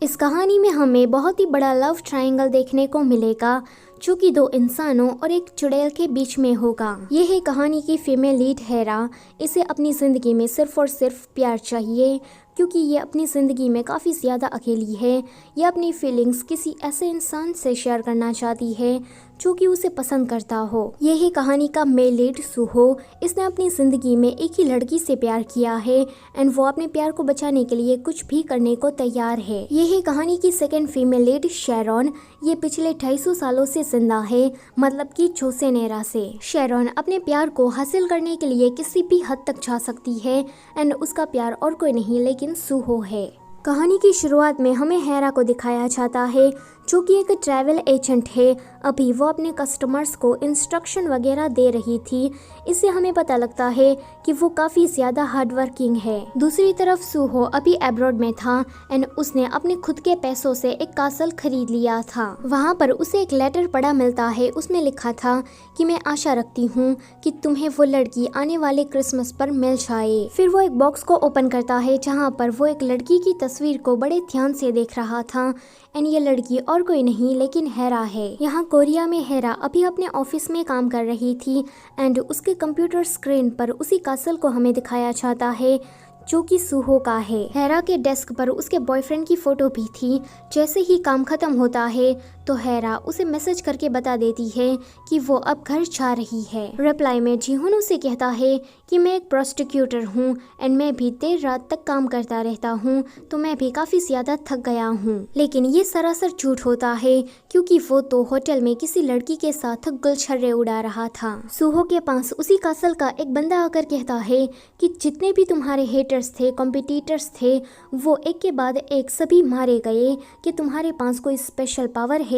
इस कहानी में हमें बहुत ही बड़ा लव ट्रायंगल देखने को मिलेगा जो कि दो इंसानों और एक चुड़ैल के बीच में होगा। ये है कहानी की फीमेल लीड हेरा। इसे अपनी जिंदगी में सिर्फ और सिर्फ प्यार चाहिए क्योंकि ये अपनी ज़िंदगी में काफ़ी ज़्यादा अकेली है। ये अपनी फीलिंग्स किसी ऐसे इंसान से शेयर करना चाहती है जो कि उसे पसंद करता हो। ये है कहानी का मेल लीड सुहो। इसने अपनी ज़िंदगी में एक ही लड़की से प्यार किया है एंड वो अपने प्यार को बचाने के लिए कुछ भी करने को तैयार है। ये है कहानी की सेकंड फीमेल लीड शेरॉन। ये पिछले 250 सालों से जिंदा है, मतलब कि जोसेनेरा से। शेरॉन अपने प्यार को हासिल करने के लिए किसी भी हद तक जा सकती है एंड उसका प्यार और कोई नहीं लेकिन सुहो है। कहानी की शुरुआत में हमें हेरा को दिखाया जाता है जो कि एक ट्रैवल एजेंट है। अभी वो अपने कस्टमर्स को इंस्ट्रक्शन वगैरह दे रही थी। इससे हमें पता लगता है कि वो काफ़ी ज़्यादा हार्ड वर्किंग है। दूसरी तरफ सुहो अभी एब्रॉड में था एंड उसने अपने खुद के पैसों से एक कासल खरीद लिया था। वहाँ पर उसे एक लेटर पढ़ा मिलता है। उसमें लिखा था कि मैं आशा रखती हूँ कि तुम्हें वो लड़की आने वाले क्रिसमस पर मिल जाए। फिर वो एक बॉक्स को ओपन करता है जहाँ पर वो एक लड़की की तस्वीर को बड़े ध्यान से देख रहा था एंड ये लड़की और कोई नहीं लेकिन हेरा है। यहाँ कोरिया में हेरा अभी अपने ऑफिस में काम कर रही थी एंड उसके कंप्यूटर स्क्रीन पर उसी कासल को हमें दिखाया जाता है जो कि सुहो का है। हेरा के डेस्क पर उसके बॉयफ्रेंड की फोटो भी थी। जैसे ही काम खत्म होता है तो हेरा उसे मैसेज करके बता देती है कि वो अब घर जा रही है। रिप्लाई में जीहुन उसे कहता है कि मैं एक प्रोस्टिक्यूटर हूँ एंड मैं भी देर रात तक काम करता रहता हूँ तो मैं भी काफी ज्यादा थक गया हूँ। लेकिन ये सरासर झूठ होता है क्योंकि वो तो होटल में किसी लड़की के साथ गुलछर्रे उड़ा रहा था। सुहो के पास उसी कासल का एक बंदा आकर कहता है कि जितने भी तुम्हारे हेटर्स थे, कॉम्पिटिटर्स थे, वो एक के बाद एक सभी मारे गए कि तुम्हारे पास कोई स्पेशल पावर है।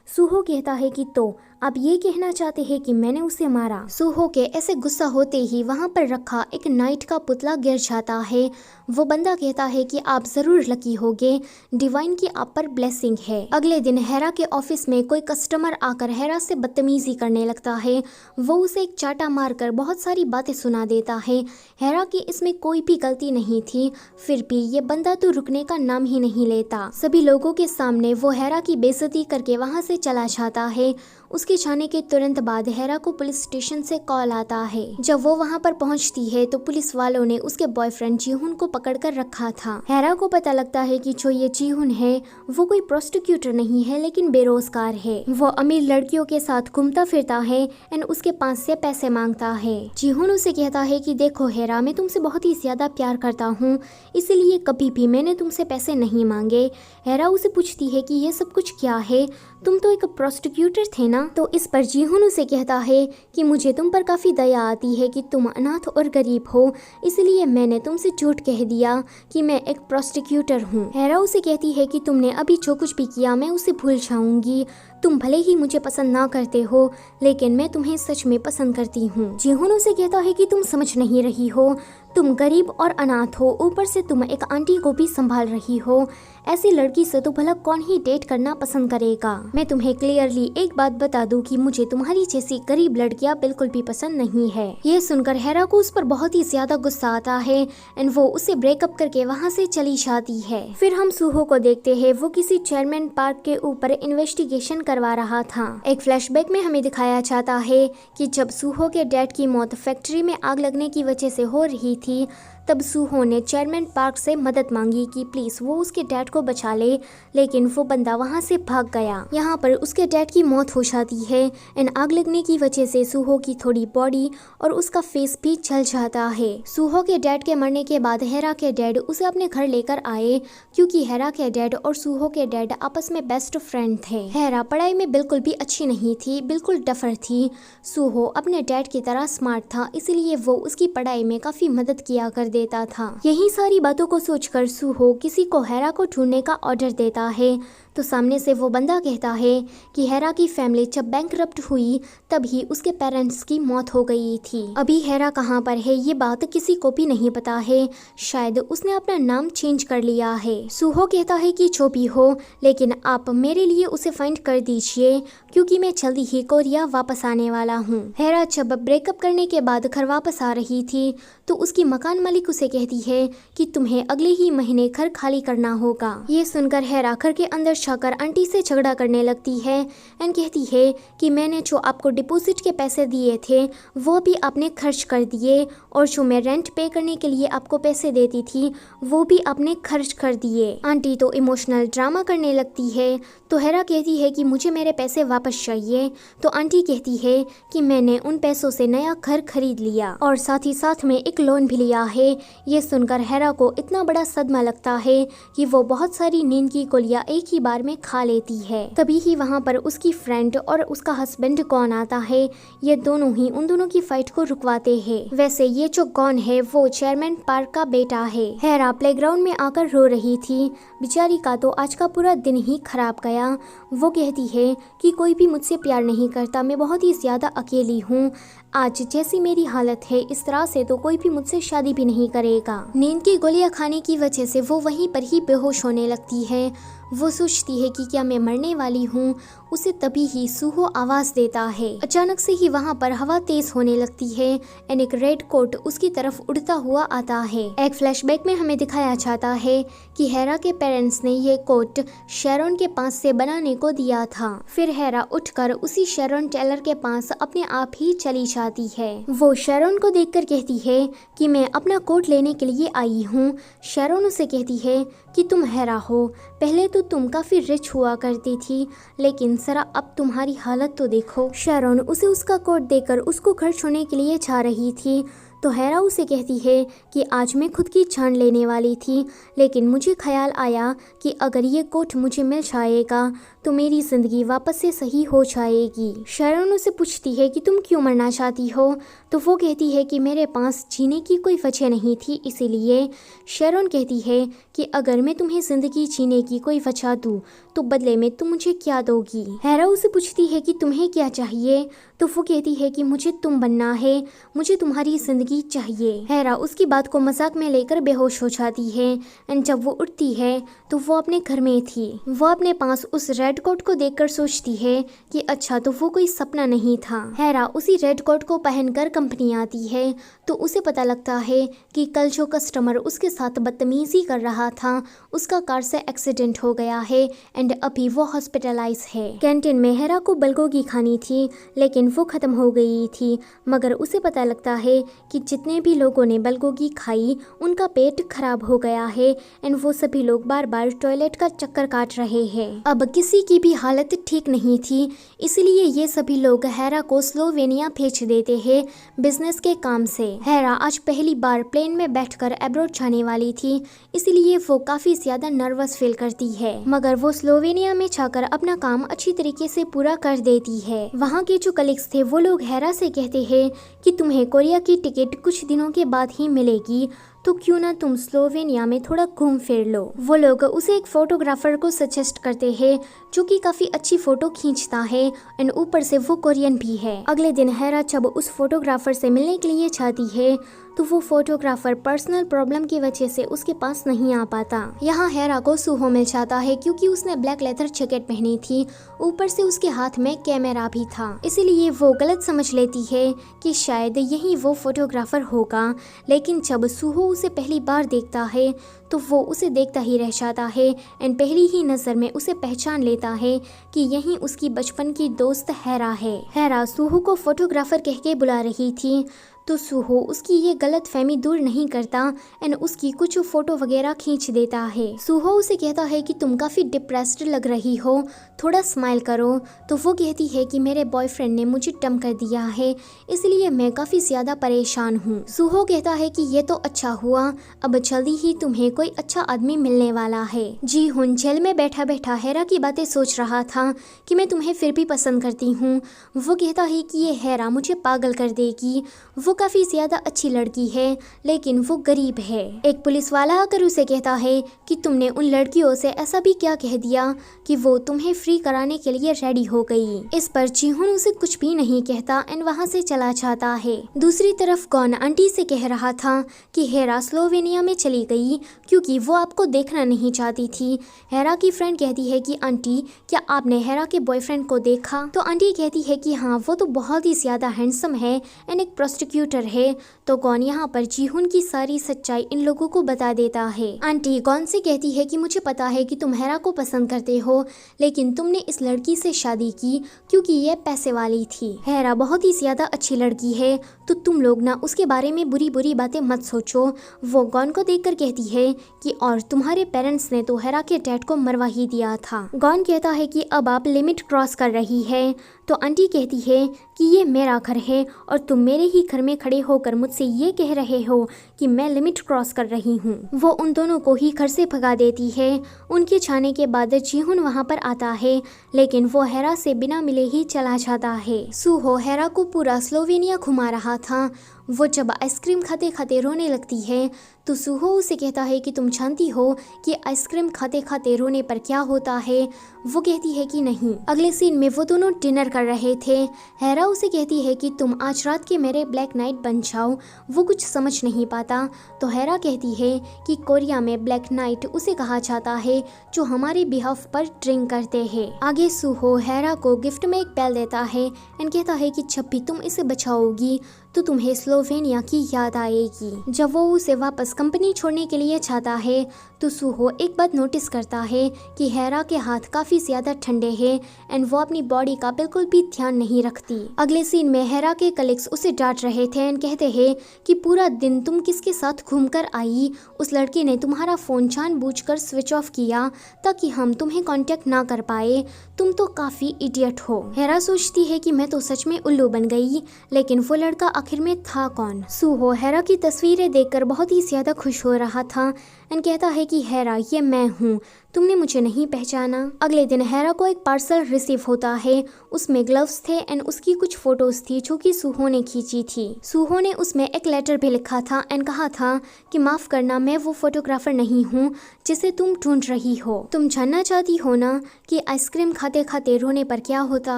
सुहो कहता है कि तो आप ये कहना चाहते हैं कि मैंने उसे मारा। सुहो के ऐसे गुस्सा होते ही वहाँ पर रखा एक नाइट का पुतला गिर जाता है। वो बंदा कहता है कि आप जरूर लकी होगे, डिवाइन की आप पर ब्लेसिंग है। अगले दिन हेरा के ऑफिस में कोई कस्टमर आकर हेरा से बदतमीजी करने लगता है। वो उसे एक चाटा मारकर बहुत सारी बातें सुना देता है। हेरा की इसमें कोई भी गलती नहीं थी, फिर भी ये बंदा तो रुकने का नाम ही नहीं लेता। सभी लोगों के सामने वो हेरा की बेइज्जती करके वहाँ से चला जाता है। उसके जाने के तुरंत बाद हेरा को पुलिस स्टेशन से कॉल आता है। जब वो वहाँ पर पहुँचती है तो पुलिस वालों ने उसके बॉयफ्रेंड जीहुन को पकड़कर रखा था। हेरा को पता लगता है कि जो ये जीहुन है वो कोई प्रोस्टिक्यूटर नहीं है लेकिन बेरोजगार है। वो अमीर लड़कियों के साथ घूमता फिरता है एंड उसके पास से पैसे मांगता है। जीहुन उसे कहता है कि देखो हेरा, मैं तुमसे बहुत ही ज्यादा प्यार करता हूँ, इसीलिए कभी भी मैंने तुमसे पैसे नहीं मांगे। हेरा उसे पूछती है कि ये सब कुछ क्या है, तुम तो एक प्रोस्टिक्यूटर थे ना। तो इस पर जीहुन उसे कहता है कि मुझे तुम पर काफ़ी दया आती है कि तुम अनाथ और गरीब हो, इसलिए मैंने तुमसे झूठ कह दिया कि मैं एक प्रोस्टिक्यूटर हूँ। हेरा उसे कहती है कि तुमने अभी जो कुछ भी किया मैं उसे भूल जाऊंगी। तुम भले ही मुझे पसंद ना करते हो लेकिन मैं तुम्हें सच में पसंद करती हूँ। जीहुन उसे कहता है कि तुम समझ नहीं रही हो, तुम गरीब और अनाथ हो, ऊपर से तुम एक आंटी को भी संभाल रही हो। ऐसी लड़की से तो भला कौन ही डेट करना पसंद करेगा। मैं तुम्हें क्लियरली एक बात बता दूं कि मुझे तुम्हारी जैसी गरीब लड़कियां बिल्कुल भी पसंद नहीं है। ये सुनकर हेरा को उस पर बहुत ही ज्यादा गुस्सा आता है एंड वो उसे ब्रेकअप करके वहाँ से चली जाती है। फिर हम सुहो को देखते हैं, वो किसी चेयरमैन पार्क के ऊपर इन्वेस्टिगेशन करवा रहा था। एक फ्लैशबैक में हमें दिखाया जाता है कि जब सुहो के डैड की मौत फैक्ट्री में आग लगने की वजह से हो रही थी तब सुहो ने चेयरमैन पार्क से मदद मांगी कि प्लीज वो उसके डैड को बचा ले, लेकिन वो बंदा वहाँ से भाग गया। यहाँ पर उसके डैड की मौत हो जाती है एंड आग लगने की वजह से सुहो की थोड़ी बॉडी और उसका फेस भी जल जाता है। सुहो के डैड के मरने के बाद हेरा के डैड उसे अपने घर लेकर आए क्योंकि हेरा के डैड और सुहो के डैड आपस में बेस्ट फ्रेंड थे। हेरा पढ़ाई में बिल्कुल भी अच्छी नहीं थी, बिल्कुल डफर थी। सुहो अपने डैड की तरह स्मार्ट था, इसीलिए वो उसकी पढ़ाई में काफी मदद किया कर देता था। यही सारी बातों को सोचकर सुहो किसी को हेरा को ढूंढने का ऑर्डर देता है तो सामने से वो बंदा कहता है कि हेरा की फैमिली जब बैंकरप्ट हुई तभी उसके पेरेंट्स की मौत हो गई थी। अभी हेरा कहाँ पर है ये बात किसी को भी नहीं पता है, शायद उसने अपना नाम चेंज कर लिया है। सुहो कहता है कि जो भी हो लेकिन आप मेरे लिए उसे फाइंड कर दीजिए क्योंकि मैं जल्दी ही कोरिया वापस आने वाला हूँ। हेरा जब ब्रेकअप करने के बाद घर वापस आ रही थी तो उसकी मकान मालिक मालिक उसे कहती है कि तुम्हें अगले ही महीने घर खाली करना होगा। ये सुनकर हेरा घर के अंदर जाकर आंटी से झगड़ा करने लगती है एंड कहती है कि मैंने जो आपको डिपॉजिट के पैसे दिए थे वो भी आपने खर्च कर दिए, और जो मैं रेंट पे करने के लिए आपको पैसे देती थी वो भी आपने खर्च कर दिए। आंटी तो इमोशनल ड्रामा करने लगती है। तो हेरा कहती है कि मुझे मेरे पैसे वापस चाहिए। तो आंटी कहती है कि मैंने उन पैसों से नया घर खरीद लिया और साथ ही साथ में एक लोन भी लिया है। ये सुनकर हेरा को इतना बड़ा सदमा लगता है कि वो बहुत सारी नींद की गोलियां एक ही बार में खा लेती है। तभी ही वहाँ पर उसकी फ्रेंड और उसका हस्बैंड गॉन आता है। ये दोनों ही उन दोनों की फाइट को रुकवाते हैं। वैसे ये जो गॉन है वो चेयरमैन पार्क का बेटा है। हेरा प्लेग्राउंड में आकर रो रही थी। बेचारी का तो आज का पूरा दिन ही खराब गया। वो कहती है कि कोई भी मुझसे प्यार नहीं करता, मैं बहुत ही ज्यादा अकेली हूँ। आज जैसी मेरी हालत है इस तरह से तो कोई भी मुझसे शादी भी नहीं करेगा। नींद की गोलियां खाने की वजह से वो वहीं पर ही बेहोश होने लगती है। वो सोचती है कि क्या मैं मरने वाली हूँ। उसे तभी ही सूहो आवाज देता है। अचानक से ही वहाँ पर हवा तेज होने लगती है एंड एक रेड कोट उसकी तरफ उड़ता हुआ आता है। एक फ्लैशबैक में हमें दिखाया जाता है कि हेरा के पेरेंट्स ने ये कोट शेरॉन के पास से बनाने को दिया था। फिर हेरा उठकर उसी शेरॉन टेलर के पास अपने आप ही चली जाती है। वो शेरॉन को देखकर कहती है कि मैं अपना कोट लेने के लिए आई हूँ। शेरॉन उसे कहती है कि तुम हेरा हो, पहले तो तुम काफी रिच हुआ करती थी, लेकिन जरा अब तुम्हारी हालत तो देखो। शेरॉन उसे उसका कोट देकर उसको घर छोड़ने के लिए जा रही थी। तो हेरा उसे कहती है कि आज मैं खुद की जान लेने वाली थी, लेकिन मुझे ख्याल आया कि अगर ये कोट मुझे मिल जाएगा तो मेरी जिंदगी वापस से सही हो जाएगी। शेरॉन उसे पूछती है कि तुम क्यों मरना चाहती हो। तो वो कहती है कि मेरे पास जीने की कोई वजह नहीं थी, इसीलिए। शेरॉन कहती है कि अगर मैं तुम्हें जिंदगी जीने की कोई वजह दूँ तो बदले में तुम मुझे क्या दोगी। हेरा उसे पूछती है कि तुम्हें क्या चाहिए। तो वो कहती है कि मुझे तुम बनना है, मुझे तुम्हारी जिंदगी चाहिए। हेरा उसकी बात को मजाक में लेकर बेहोश हो जाती है एंड जब वो उठती है तो वो अपने घर में थी। वो अपने पास उस रेड कोट को देखकर सोचती है कि अच्छा तो वो कोई सपना नहीं था। हेरा उसी रेड कोट को पहनकर कंपनी आती है तो उसे पता लगता है कि कल जो कस्टमर उसके साथ बदतमीजी कर रहा था उसका कार से एक्सीडेंट हो गया है एंड अभी वो हॉस्पिटलाइज है। कैंटीन में हेरा को बलगोगी खानी थी लेकिन वो खत्म हो गई थी, मगर उसे पता लगता है कि जितने भी लोगों ने बलगोगी खाई उनका पेट खराब हो गया है एंड वो सभी लोग बार बार टॉयलेट का चक्कर काट रहे हैं। अब किसी की भी हालत ठीक नहीं थी, इसलिए ये सभी लोग हेरा को स्लोवेनिया भेज देते हैं बिजनेस के काम से। हेरा आज पहली बार प्लेन में बैठकर अब्रॉड जाने वाली थी, इसलिए वो काफी ज्यादा नर्वस फील करती है, मगर वो स्लोवेनिया में जाकर अपना काम अच्छी तरीके से पूरा कर देती है। वहाँ के जो कलीग्स थे वो लोग हेरा से कहते हैं कि तुम्हें कोरिया की टिकट कुछ दिनों के बाद ही मिलेगी, तो क्यों ना तुम स्लोवेनिया में थोड़ा घूम फिर लो। वो लोग उसे एक फोटोग्राफर को सजेस्ट करते हैं जो कि काफी अच्छी फोटो खींचता है एंड ऊपर से वो कोरियन भी है। अगले दिन हेरा जब उस फोटोग्राफर से मिलने के लिए जाती है तो वो फोटोग्राफर पर्सनल प्रॉब्लम की वजह से उसके पास नहीं आ पाता। यहाँ हेरा को सूहो मिल जाता है क्योंकि उसने ब्लैक लेदर जैकेट पहनी थी, ऊपर से उसके हाथ में कैमरा भी था, इसीलिए वो गलत समझ लेती है कि शायद यही वो फोटोग्राफर होगा। लेकिन जब सूहो उसे पहली बार देखता है तो वो उसे देखता ही रह जाता है एंड पहली ही नजर में उसे पहचान लेता है कि यही उसकी बचपन की दोस्त हेरा है। हेरा सूहो को फोटोग्राफर कह के बुला रही थी तो सूहो उसकी ये गलत फहमी दूर नहीं करता एंड उसकी कुछ फोटो वगैरह खींच देता है। सूहो उसे कहता है कि तुम काफी डिप्रेस्ड लग रही हो, थोड़ा स्माइल करो। तो वो कहती है कि मेरे बॉयफ्रेंड ने मुझे डंप कर दिया है, इसलिए मैं काफी ज्यादा परेशान हूँ। सूहो कहता है कि ये तो अच्छा हुआ, अब जल्दी ही तुम्हें कोई अच्छा आदमी मिलने वाला है। जी हुन जेल में बैठा बैठा हेरा की बातें सोच रहा था कि मैं तुम्हें फिर भी पसंद करती हूँ। वो कहता है कि ये हेरा मुझे पागल कर देगी, वो काफी ज्यादा अच्छी लड़की है लेकिन वो गरीब है। एक पुलिस वाला आकर उसे कहता है कि तुमने उन लड़कियों से ऐसा भी क्या कह दिया कि वो तुम्हें फ्री कराने के लिए रेडी हो गई। इस पर जीहुन उसे कुछ भी नहीं कहता एंड वहाँ से चला जाता है। दूसरी तरफ गॉन आंटी से कह रहा था कि हेरा स्लोवेनिया में चली गई क्योंकि वो आपको देखना नहीं चाहती थी। हेरा की फ्रेंड कहती है कि आंटी क्या आपने हेरा के बॉयफ्रेंड को देखा। तो आंटी कहती है कि हाँ वो तो बहुत ही ज्यादा हैंडसम है एंड एक प्रोस्टिट्यूट कंप्यूटर है तो गॉन यहाँ पर जीहुन की सारी सच्चाई इन लोगों को बता देता है। आंटी गॉन से कहती है कि मुझे पता है कि तुम हेरा को पसंद करते हो, लेकिन तुमने इस लड़की से शादी की क्योंकि ये पैसे वाली थी। हेरा बहुत ही ज्यादा अच्छी लड़की है, तो तुम लोग ना उसके बारे में बुरी बुरी बातें मत सोचो। वो गॉन को देखकर कहती है कि और तुम्हारे पेरेंट्स ने तो हेरा के डैड को मरवा ही दिया था। गॉन कहता है कि अब आप लिमिट क्रॉस कर रही है। तो आंटी कहती है कि ये मेरा घर है और तुम मेरे ही घर में खड़े होकर मुझसे ये कह रहे हो कि मैं लिमिट क्रॉस कर रही हूँ। वो उन दोनों को ही घर से भगा देती है। उनके जाने के बाद जीहुन वहाँ पर आता है, लेकिन वो हेरा से बिना मिले ही चला जाता है। सूहो हेरा को पूरा स्लोवेनिया घुमा रहा था। वो जब आइसक्रीम खाते खाते रोने लगती है तो सूहो उसे कहता है कि तुम जानती हो कि आइसक्रीम खाते खाते रोने पर क्या होता है। वो कहती है कि नहीं। अगले सीन में वो दोनों डिनर कर रहे थे। हेरा उसे कहती है कि तुम आज रात के मेरे ब्लैक नाइट बन जाओ। वो कुछ समझ नहीं पाता तो हेरा कहती है कि कोरिया में ब्लैक नाइट उसे कहा जाता है जो हमारे बिहाफ पर ड्रिंक करते हैं। आगे सूहो हेरा को गिफ्ट में एक बेल देता है एंड कहता है कि जब भी तुम इसे बचाओगी तो तुम्हें स्लोवेनिया की याद आएगी। जब वो उसे वापस कंपनी छोड़ने के लिए चाहता है तो सूहो एक बात नोटिस करता है कि हेरा के हाथ काफी ज्यादा ठंडे हैं एंड वो अपनी बॉडी का बिल्कुल भी ध्यान नहीं रखती। अगले सीन में हेरा के कलीग्स उसे डांट रहे थे एंड कहते हैं कि पूरा दिन तुम किसके साथ घूमकर आई। उस लड़के ने तुम्हारा फोन जानबूझकर स्विच ऑफ किया ताकि हम तुम्हें कांटेक्ट ना कर पाए। तुम तो काफी इडियट हो। हेरा सोचती है कि मैं तो सच में उल्लू बन गई, लेकिन वो लड़का आखिर में था कौन। सूहो हेरा की तस्वीरें देखकर बहुत ही ज्यादा खुश हो रहा था एंड कहता है कि हेरा ये मैं हूँ, तुमने मुझे नहीं पहचाना। अगले दिन हेरा को एक पार्सल रिसीव होता है। उसमें ग्लव्स थे एंड उसकी कुछ फोटोज थी जो कि सूहो ने खींची थी। सूहो ने उसमें एक लेटर भी लिखा था एंड कहा था कि माफ करना, मैं वो फोटोग्राफर नहीं हूँ जिसे तुम ढूंढ रही हो। तुम जानना चाहती हो ना कि आइसक्रीम खाते खाते रोने पर क्या होता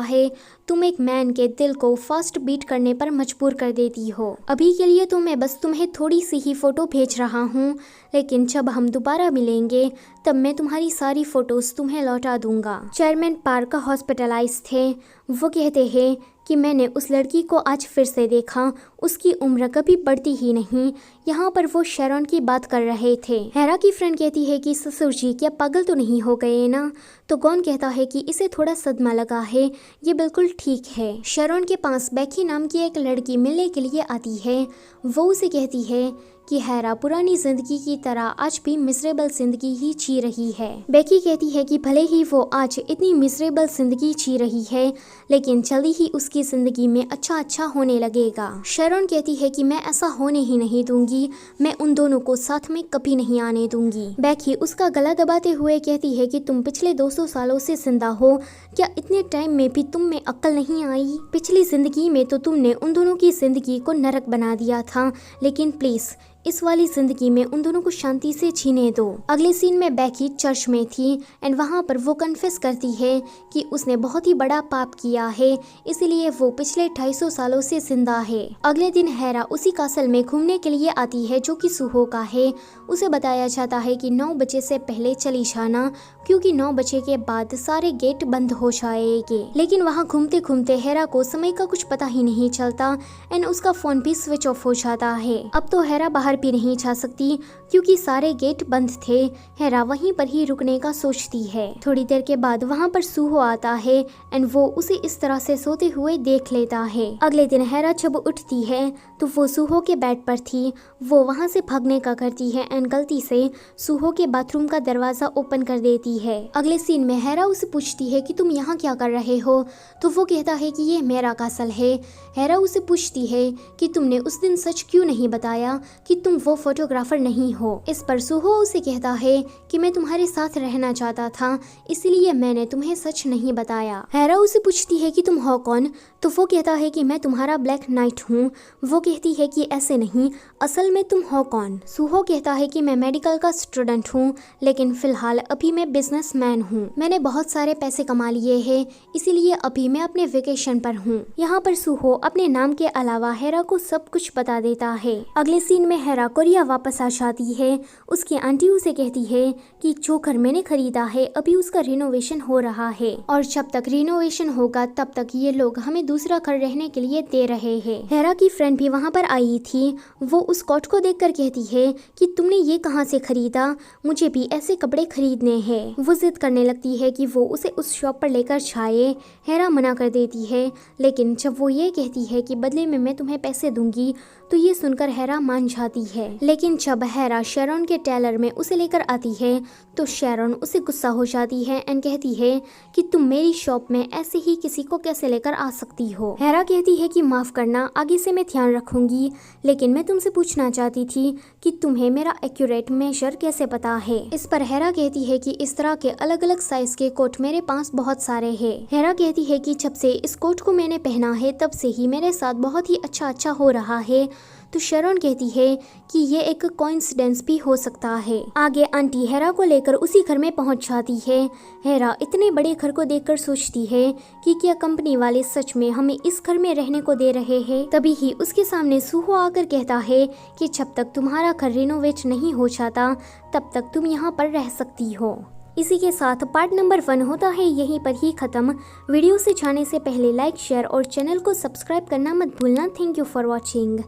है। तुम एक मैन के दिल को फास्ट बीट करने पर मजबूर कर देती हो। अभी के लिए तो मैं बस तुम्हें थोड़ी सी ही फोटो भेज रहा हूँ, लेकिन जब हम दोबारा मिलेंगे तब मैं तुम्हारी सारी फोटोज तुम्हें लौटा दूंगा। चेयरमैन पार्क हॉस्पिटलाइज थे। वो कहते हैं कि मैंने उस लड़की को आज फिर से देखा, उसकी उम्र कभी बढ़ती ही नहीं। यहाँ पर वो शेरॉन की बात कर रहे थे। हेरा की फ्रेंड कहती है कि ससुर जी क्या पागल तो नहीं हो गए ना। तो गॉन कहता है कि इसे थोड़ा सदमा लगा है, ये बिल्कुल ठीक है। शेरॉन के पास बेकी नाम की एक लड़की मिलने के लिए आती है। वो उसे कहती है कि हेरा पुरानी जिंदगी की तरह आज भी मिजरेबल जिंदगी ही जी रही है। बेकी कहती है कि भले ही वो आज इतनी मिजरेबल जिंदगी जी रही है, लेकिन जल्दी ही उसकी जिंदगी में अच्छा होने लगेगा। शेरॉन कहती है कि मैं ऐसा होने ही नहीं दूंगी, मैं उन दोनों को साथ में कभी नहीं आने दूंगी। बेकी उसका गला दबाते हुए कहती है कि तुम पिछले 200 सालों से जिंदा हो, क्या इतने टाइम में भी तुम में अक्ल नहीं आई। पिछली जिंदगी में तो तुमने उन दोनों की जिंदगी को नरक बना दिया था, लेकिन प्लीज इस वाली जिंदगी में उन दोनों को शांति से जीने दो। अगले सीन में बेकी चर्च में थी एंड वहाँ पर वो कन्फेस करती है कि उसने बहुत ही बड़ा पाप किया है, इसीलिए वो पिछले 250 सालों से जिंदा है। अगले दिन हेरा उसी कासल में घूमने के लिए आती है जो कि सूहो का है। उसे बताया जाता है कि 9 बजे से पहले चली जाना, क्योंकि 9 बजे के बाद सारे गेट बंद हो जाएंगे। लेकिन वहाँ घूमते घूमते हेरा को समय का कुछ पता ही नहीं चलता एंड उसका फोन भी स्विच ऑफ हो जाता है। अब तो हेरा बाहर भी नहीं जा सकती क्योंकि सारे गेट बंद थे। हेरा वहीं पर ही रुकने का सोचती है। थोड़ी देर के बाद वहाँ पर सूहो आता है एंड वो उसे इस तरह से सोते हुए देख लेता है। अगले दिन हेरा जब उठती है तो वो सूहो के बेड पर थी। वो वहाँ से भागने का करती है एंड गलती से सूहो के बाथरूम का दरवाजा ओपन कर देती है। अगले सीन में हेरा उसे पूछती है कि तुम यहाँ क्या कर रहे हो, तो वो कहता है कि ये मेरा कासल है। हेरा उसे पूछती है कि तुमने उस दिन सच क्यों नहीं बताया कि तुम वो फोटोग्राफर नहीं हो। इस पर सूहो उसे कहता है कि मैं तुम्हारे साथ रहना चाहता था, इसलिए मैंने तुम्हें सच नहीं बताया। हेरा उसे पूछती है कि तुम हो कौन, तो वो कहता है कि मैं तुम्हारा ब्लैक नाइट हूँ। वो कहती है कि ऐसे नहीं, असल में तुम हो कौन। सूहो कहता है कि मैं मेडिकल का स्टूडेंट हूँ, लेकिन फिलहाल अभी मैं बिजनेसमैन हूँ। मैंने बहुत सारे पैसे कमा लिए हैं, इसीलिए अभी मैं अपने वेकेशन पर हूँ। यहाँ पर सूहो अपने नाम के अलावा हेरा को सब कुछ बता देता है। अगले सीन में हेरा कोरिया वापस आ जाती है, उसकी आंटी उसे कहती है कि जो घर मैंने खरीदा है अभी उसका रिनोवेशन हो रहा है और जब तक रिनोवेशन होगा तब तक ये लोग हमें दूसरा घर रहने के लिए दे रहे हैं। हेरा की फ्रेंड भी वहाँ पर आई थी। वो उस कोट को देखकर कहती है कि तुमने ये कहाँ से खरीदा, मुझे भी ऐसे कपड़े खरीदने हैं। वो जिद करने लगती है कि वो उसे उस शॉप पर लेकर जाए। हेरा मना कर देती है, लेकिन जब वो ये कहती है कि बदले में मैं तुम्हें पैसे दूंगी तो ये सुनकर हेरा मान जाती है। लेकिन जब हेरा शेरॉन के टेलर में उसे लेकर आती है तो शेरॉन उसे गुस्सा हो जाती है एंड कहती है कि तुम मेरी शॉप में ऐसे ही किसी को कैसे लेकर आ सकती हो। हेरा कहती है कि माफ करना, आगे से मैं ध्यान रखूंगी, लेकिन मैं तुमसे पूछना चाहती थी कि तुम्हें मेरा एक्यूरेट मेजर कैसे पता है। इस पर हेरा कहती है कि इस तरह के अलग अलग साइज के कोट मेरे पास बहुत सारे हैं। हेरा कहती है कि जब से इस कोट को मैंने पहना है तब से ही मेरे साथ बहुत ही अच्छा हो रहा है। तो शेरॉन कहती है कि ये एक कोइंसिडेंस भी हो सकता है। आगे आंटी हेरा को लेकर उसी घर में पहुंच जाती है। हेरा इतने बड़े घर को देखकर सोचती है कि क्या कंपनी वाले सच में हमें इस घर में रहने को दे रहे हैं। तभी ही उसके सामने सूहो आकर कहता है कि जब तक तुम्हारा घर रिनोवेट नहीं हो जाता तब तक तुम यहाँ पर रह सकती हो। इसी के साथ पार्ट नंबर 1 होता है यहीं पर ही खत्म। वीडियो से जाने से पहले लाइक, शेयर और चैनल को सब्सक्राइब करना मत भूलना। Thank you for watching.